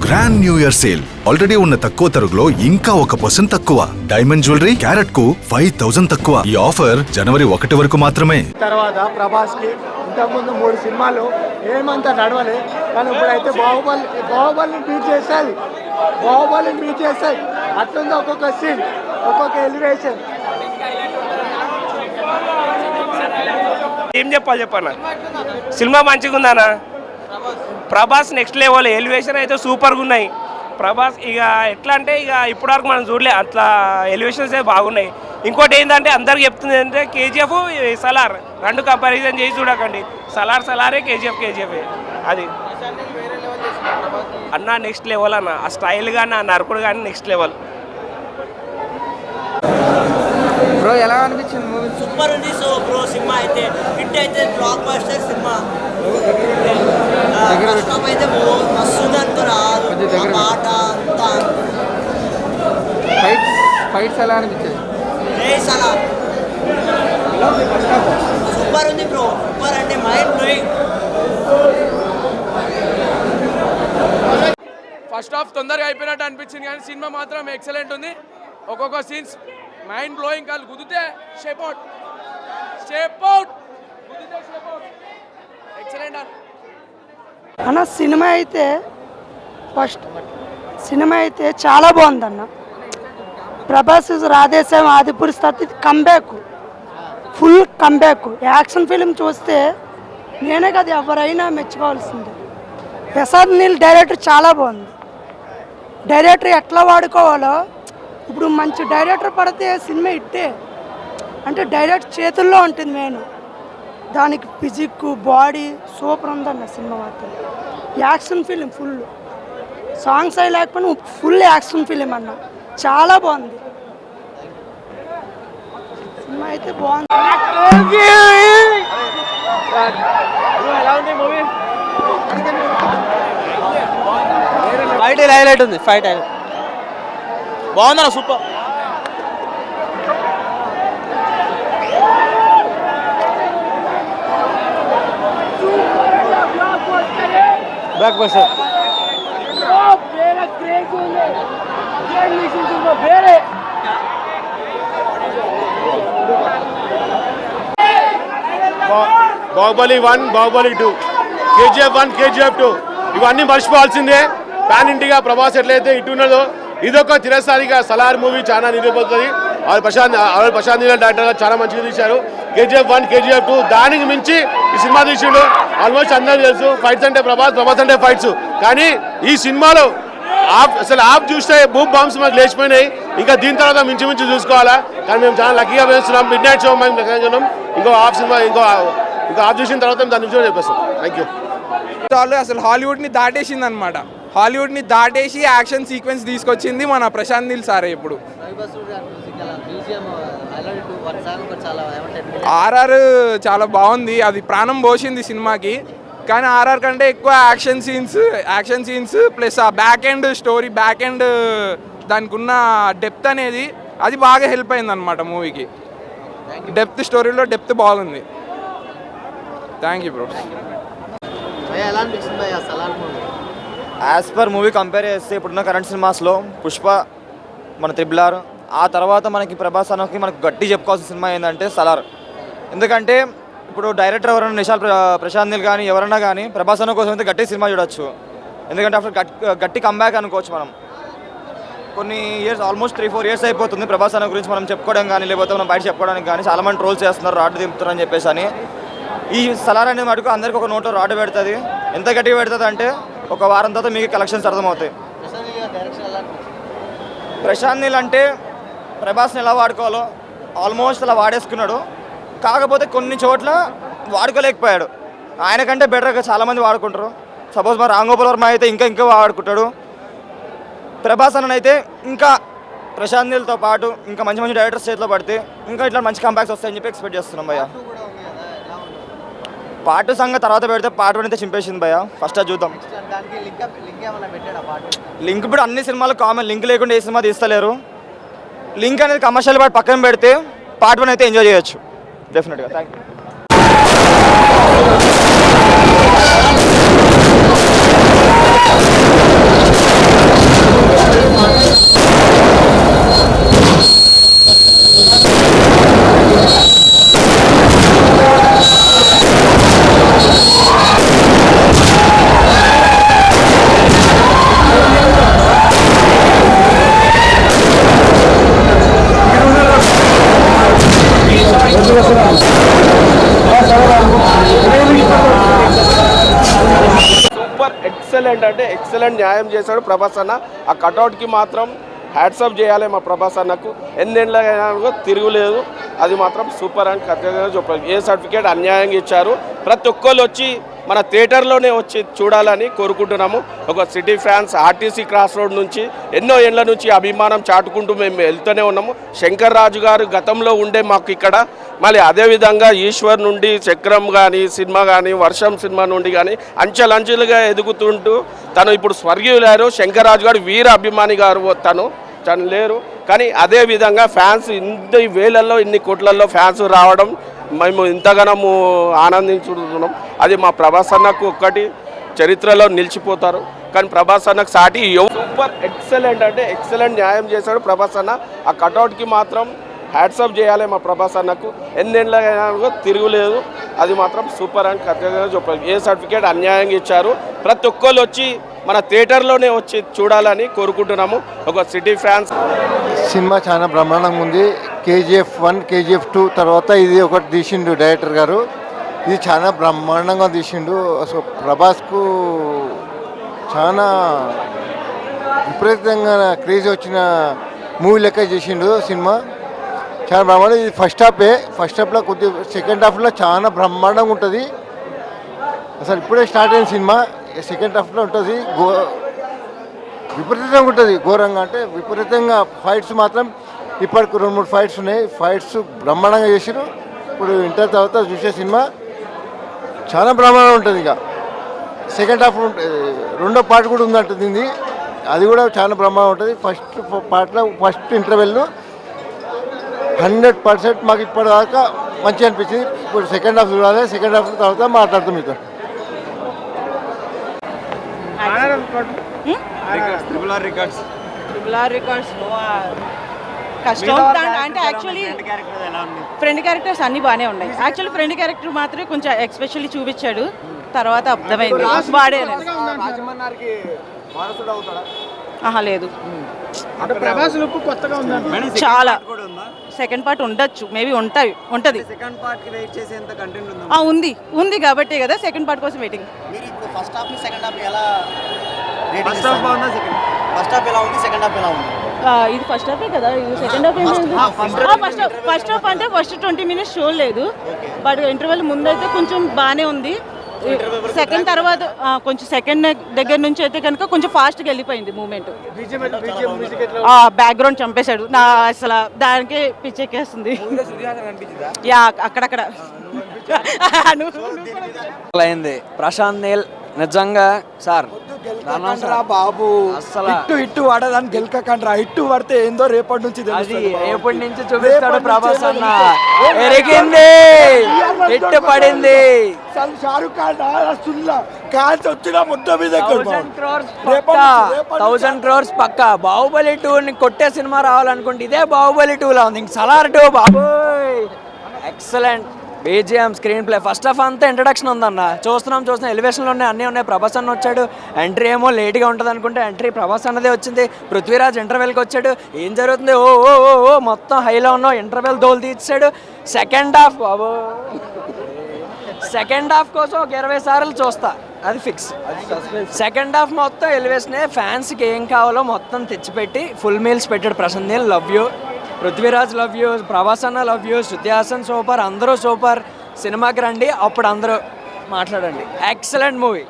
Grand new year sale. Already ఉన్న తక్కువ తరుగులో ఇంకా 1% తక్కువ. డైమండ్ జ్యువెలరీ క్యారెట్ కు 5000 తక్కువ. ఈ ఆఫర్ జనవరి 1 వరకు మాత్రమే. తర్వాత ప్రభాస్ కి ఇంతకుముందు 3 సినిమాలు ఏమంతా నడవలే, కానీ ఇప్పుడైతే బాహుబలిని బీట్ చేస్తాయి. అట్లుంది ఒక్కొక్క సీన్, ఒక్కొక్క ఎలివేషన్. ఏం చెప్పన్నా, సినిమా మంచిగా ఉందన్నా. ప్రభాస్ నెక్స్ట్ లెవెల్, ఎలివేషన్ అయితే సూపర్గా ఉన్నాయి. ప్రభాస్ ఇక ఎట్లా అంటే ఇక ఇప్పటివరకు మనం చూడలే అట్లా ఎలివేషన్స్ అయితే బాగున్నాయి. ఇంకోటి ఏంటంటే అందరికి చెప్తుంది అంటే కేజీఎఫ్ సలార్ రెండు కంపారిజన్ చేసి చూడకండి. సలారే కేజీఎఫ్ అది అన్న నెక్స్ట్ లెవెల్ అన్న. ఆ స్టైల్ కానీ ఆ నరకుడు కానీ నెక్స్ట్ లెవెల్. బ్రో ఎలా అనిపించింది మూవీ? సూపర్ ఉంది. సో బ్రో సినిమా అయితే హిట్ అయితే block buster cinema. First half అయితే మస్తు అంటారా పాట అంతా. ఫైట్స్ ఎలా అనిపించాయి? చాలా సూపర్ ఉంది బ్రో. సూపర్ అంటే మైండ్ బ్లోయింగ్. ఫస్ట్ హాఫ్ తొందరగా అయిపోయినట్టు అనిపించింది, కానీ సినిమా మాత్రం ఎక్సలెంట్ ఉంది. ఒక్కొక్క సీన్స్ మైండ్ బ్లోయింగ్. కాదు గుద్దితే షేప్ అవుట్ ఎక్సలెంట్ అన్న. సినిమా అయితే చాలా బాగుందన్న. Prabhas Radhe Shyam Adipurush comeback, full comeback. Action film చూస్తే నేనే కదా ఎవరైనా మెచ్చుకోవాల్సింది. ప్రసాద్ నీల్ డైరెక్టర్ చాలా బాగుంది. డైరెక్టర్ ఎట్లా వాడుకోవాలో, ఇప్పుడు మంచి డైరెక్టర్ పడితే సినిమా ఇట్టే. అంటే డైరెక్ట్ చేతుల్లో ఉంటుంది మెయిన్. దానికి ఫిజిక్ బాడీ సూపర్ ఉందన్న సినిమా మాత్రం. Action film full. సాంగ్స్ అయి లేకపోయినా ఫుల్ యాక్షన్ ఫిలిం అన్న. చాలా బాగుంది సినిమా అయితే. బాగుంది. ఫైట్ హైలైట్ ఉంది. ఫైట్ హైలైట్ బాగుందన్న. Super. Block buster. Baahubali 1, Baahubali 2, KGF 1, KGF 2 ఇవన్నీ మర్చిపోవాల్సిందే. పాన్ ఇండియా ప్రభాస్ ఎట్లయితే ఇటు ఉన్నదో ఇదొక చిరస్థాయిగా సలార్ మూవీ చాలా నిరూపిస్తుంది. ప్రశాంత్ నీల్ డైరెక్టర్ చాలా మంచిగా తీశారు. కేజీఎఫ్ 1, కేజీఎఫ్ 2 దానికి మించి ఈ సినిమా తీసిండు. ఆల్మోస్ట్ అందరూ తెలుసు ఫైట్స్ అంటే ప్రభాస్ అంటే ఫైట్స్. కానీ ఈ సినిమాలో అసలు ఆఫ్ చూస్తే బూమ్ బాంబ్స్ మాకు లేచిపోయినాయి. ఇంకా దీని తర్వాత మించి చూసుకోవాలా. కానీ మేము చాలా లక్కీగా వేస్తున్నాం. మిడ్ నైట్ షో మేము లెక్కన్నాం. ఇంకో హాఫ్ సినిమా ఇంకో ఆఫ్ చూసిన తర్వాత మేము దాని నుంచి చెప్పేస్తాం. Thank you. అసలు హాలీవుడ్ని దాటేసింది అనమాట. హాలీవుడ్ని దాటేసి యాక్షన్ సీక్వెన్స్ తీసుకొచ్చింది మన ప్రశాంత్ నీల్ సారే. ఇప్పుడు ఆర్ఆర్ చాలా బాగుంది. అది ప్రాణం పోసింది సినిమాకి. కానీ ఆర్ఆర్ కంటే ఎక్కువ యాక్షన్ సీన్స్ ప్లస్ ఆ back end story, back end దానికి ఉన్న డెప్త్ అనేది అది బాగా హెల్ప్ అయింది అనమాట మూవీకి. డెప్త్ స్టోరీలో డెప్త్ బాగుంది. Thank you bro. As per movie compare చేస్తే ఇప్పుడున్న కరెంట్ సినిమాస్లో పుష్ప, మన RRR, ఆ తర్వాత మనకి ప్రభాస్ అన్నకి మనకు గట్టి చెప్పుకోవాల్సిన సినిమా ఏంటంటే సలార్. ఎందుకంటే ఇప్పుడు డైరెక్టర్ ఎవరైనా ప్రశాంత్ నీల్ కానీ ఎవరైనా కానీ ప్రభాస్ అన్న కోసం అయితే గట్టి సినిమా చూడొచ్చు. ఎందుకంటే ఆఫ్టర్ గట్టి కంబ్యాక్ అనుకోవచ్చు. మనం కొన్ని ఇయర్స్ ఆల్మోస్ట్ 3-4 years అయిపోతుంది ప్రభాస్ అన్న గురించి మనం చెప్పుకోవడం కానీ లేకపోతే మనం బయట చెప్పుకోవడానికి కానీ. చాలామంది ట్రోల్స్ చేస్తున్నారు, రాడ్ దింపుతారు అని చెప్పేసి అని. ఈ సలార్ అనే మటుకు అందరికి ఒక నోట్లో రాడ్ పెడుతుంది. ఎంత గట్టిగా పెడుతుంది అంటే ఒక వారం తర్వాత మీకు కలెక్షన్స్ అర్థమవుతాయి. ప్రశాంత్ నీల్ అంటే ప్రభాస్ని ఎలా వాడుకోవాలో ఆల్మోస్ట్ అలా వాడేసుకున్నాడు. కాకపోతే కొన్ని చోట్ల వాడుకోలేకపోయాడు. ఆయన కంటే బెటర్గా చాలామంది వాడుకుంటారు. సపోజ్ మరి రామ్ గోపాల్ వర్మ అయితే ఇంకా వాడుకుంటాడు. ప్రభాస్ అన్న అయితే ఇంకా ప్రశాంత్ నీల్తో పాటు ఇంకా మంచి డైరెక్టర్స్ చేతిలో పడితే ఇంకా ఇట్లా మంచి కంబ్యాక్స్ వస్తాయని చెప్పి ఎక్స్పెక్ట్ చేస్తున్నాం భయ్య. పార్ట్ సంగతి తర్వాత పెడితే పార్ట్ 1 అయితే చింపేసింది భయ్య. ఫస్ట్ అది చూద్దాం. లింక్ ఇప్పుడు అన్ని సినిమాలు కామన్. లింక్ లేకుండా ఏ సినిమా తీస్తలేరు. లింక్ అనేది కమర్షియల్ పార్ట్ పక్కన పెడితే పార్ట్ 1 అయితే ఎంజాయ్ చేయొచ్చు డెఫినెట్గా. Thank you. ఎక్సలెంట్ అంటే ఎక్సలెంట్ న్యాయం చేశాడు ప్రభాస్ అన్న. ఆ కటౌట్కి మాత్రం హ్యాట్సప్ చేయాలి మా ప్రభాస్ అన్నకు. ఎన్నేళ్ళైనా తిరుగులేదు, అది మాత్రం సూపర్ అని ఖచ్చితంగా చెప్పాలి. ఏ సర్టిఫికేట్ అన్యాయంగా ఇచ్చారు. ప్రతి ఒక్కళ్ళు వచ్చి మన థియేటర్లోనే వచ్చి చూడాలని కోరుకుంటున్నాము. ఒక city fans RTC cross road నుంచి ఎన్నో ఏళ్ళ నుంచి అభిమానం చాటుకుంటూ మేము వెళ్తూనే ఉన్నాము. శంకర్ రాజు గారు గతంలో ఉండే మాకు ఇక్కడ, మళ్ళీ అదేవిధంగా ఈశ్వర్ నుండి చక్రం కానీ సినిమా కానీ వర్షం సినిమా నుండి కానీ అంచెలంచెలుగా ఎదుగుతుంటూ తను ఇప్పుడు స్వర్గీయులారు. శంకర్ రాజు గారు వీర అభిమాని గారు తను లేరు. కానీ అదే విధంగా ఫ్యాన్స్ ఇన్ని వేలల్లో ఇన్ని కోట్లల్లో ఫ్యాన్స్ రావడం మేము ఇంతగానము ఆనందించుతున్నాం. అది మా ప్రభాస్ అన్నకు ఒక్కటి చరిత్రలో నిలిచిపోతారు. కానీ ప్రభాస్ అన్నకు సాటి సూపర్ ఎక్సలెంట్ అంటే ఎక్సలెంట్ న్యాయం చేశాడు ప్రభాస్ అన్న. ఆ కటౌట్కి మాత్రం హ్యాట్సప్ చేయాలి మా ప్రభాస్ అన్నకు. ఎన్నేళ్ళైనా తిరుగులేదు, అది మాత్రం సూపర్ అని ఖచ్చితంగా చెప్పాలి. ఏ సర్టిఫికేట్ అన్యాయంగా ఇచ్చారు. ప్రతి ఒక్కళ్ళు వచ్చి మన థియేటర్లోనే వచ్చి చూడాలని కోరుకుంటున్నాము. ఒక సిటీ ఫ్యాన్స్ సినిమా చాలా బ్రహ్మాండంగా ఉంది. KGF 1, KGF 2 తర్వాత ఇది ఒకటి తీసిండు డైరెక్టర్ గారు. ఇది చాలా బ్రహ్మాండంగా తీసిండు. అసలు ప్రభాస్కు చాలా విపరీతంగా క్రేజ్ వచ్చిన మూవీ లెక్క చేసిండు సినిమా. చాలా బ్రహ్మాండం. ఇది ఫస్ట్ హాఫ్లో కొద్ది సెకండ్ హాఫ్లో చాలా బ్రహ్మాండంగా ఉంటుంది. అసలు ఇప్పుడే స్టార్ట్ అయిన సినిమా సెకండ్ హాఫ్లో ఉంటుంది. విపరీతంగా ఉంటుంది, ఘోరంగా అంటే విపరీతంగా. ఫైట్స్ మాత్రం ఇప్పటికి 2-3 ఫైట్స్ ఉన్నాయి. ఫైట్స్ బ్రహ్మాండంగా చేసారు. ఇప్పుడు ఇంటర్ తర్వాత చూసే సినిమా చాలా బ్రహ్మాండంగా ఉంటుంది. ఇక సెకండ్ హాఫ్ రెండో పార్ట్ కూడా ఉందంటుంది, అది కూడా చాలా బ్రహ్మాండంగా ఉంటుంది. ఫస్ట్ పార్ట్లో ఫస్ట్ ఇంటర్వెల్ 100% మాకు ఇప్పటిదాకా మంచిగా అనిపించింది. ఇప్పుడు సెకండ్ హాఫ్ చూడాలి. సెకండ్ హాఫ్ తర్వాత మాట్లాడుతాం మీతో. కష్టం అంటే యాక్చువల్లీ ఫ్రెండ్ క్యారెక్టర్స్ అన్ని బాగానే ఉన్నాయి. యాక్చువల్లీ ఫ్రెండ్ క్యారెక్టర్ మాత్రమే కొంచెం ఎక్స్పెషల్లీ చూపించాడు. తర్వాత అర్థమైంది వాడే. లేదు, చాలా సెకండ్ పార్ట్ ఉండొచ్చు, మేబీ ఉంటుంది. ఉంది కాబట్టి కదా సెకండ్ పార్ట్ కోసం వెయిటింగ్. ఇది ఫస్ట్ హాఫే కదా, ఇది సెకండ్ హాఫ్. ఫస్ట్ హాఫ్ అంటే ఫస్ట్ 20 minutes షో లేదు, బట్ ఇంటర్వెల్ ముందైతే కొంచెం బాగానే ఉంది. సెకండ్ తర్వాత కొంచెం సెకండ్ దగ్గర నుంచి అయితే కనుక కొంచెం ఫాస్ట్గా వెళ్ళిపోయింది మూమెంట్. బ్యాక్గ్రౌండ్ చంపేశాడు నా, అసలు దానికే పిచ్చెక్కేస్తుంది. యా అక్కడక్కడ అయింది. ప్రశాంత్ నీల్ నిజంగా సార్ బాబు ఇట్టు పడదని గెలకండ్రా. ఇట్టు పడితే ఏందో రేపటి నుంచి చూపిస్తాడు ప్రభాస్ అన్న. ఎరిగింది, ఇట్టు పడింది. షారుఖ్ ఖాన్ వచ్చిన ముద్ద మీద 1000 crores పక్కా. బాహుబలి 2 కొట్టే సినిమా రావాలనుకుంటే ఇదే బాహుబలి 2 లా ఉంది. ఇంక సలార్ 2 బాబోయ్ excellent. BGM, screen play, first half అంతా ఇంట్రడక్షన్ ఉందన్న. చూస్తున్నాం ఎలివేషన్లో ఉన్నాయి, అన్నీ ఉన్నాయి. ప్రభాస్ అన్న వచ్చాడు. ఎంట్రీ ఏమో లేట్గా ఉంటుంది అనుకుంటే ఎంట్రీ ప్రభాస్ అన్నదే వచ్చింది. పృథ్వీరాజ్ ఇంటర్వెల్కి వచ్చాడు. ఏం జరుగుతుంది ఓ ఓ ఓ ఓ మొత్తం హైలో ఉన్నాం. ఇంటర్వెల్ దోలు తీర్చాడు. సెకండ్ హాఫ్ బాబో, సెకండ్ హాఫ్ కోసం ఒక 20 సార్లు చూస్తా, అది ఫిక్స్. సెకండ్ హాఫ్ మొత్తం ఎలివేషనే. ఫ్యాన్స్కి ఏం కావాలో మొత్తం తెచ్చిపెట్టి ఫుల్ మీల్స్ పెట్టాడు Prashanth Neel. Love you. Prithviraj love you. Prabhas అన్న love you. Shruti Haasan super. అందరూ సూపర్. సినిమాకి రండి, అప్పుడు అందరూ మాట్లాడండి. Excellent movie.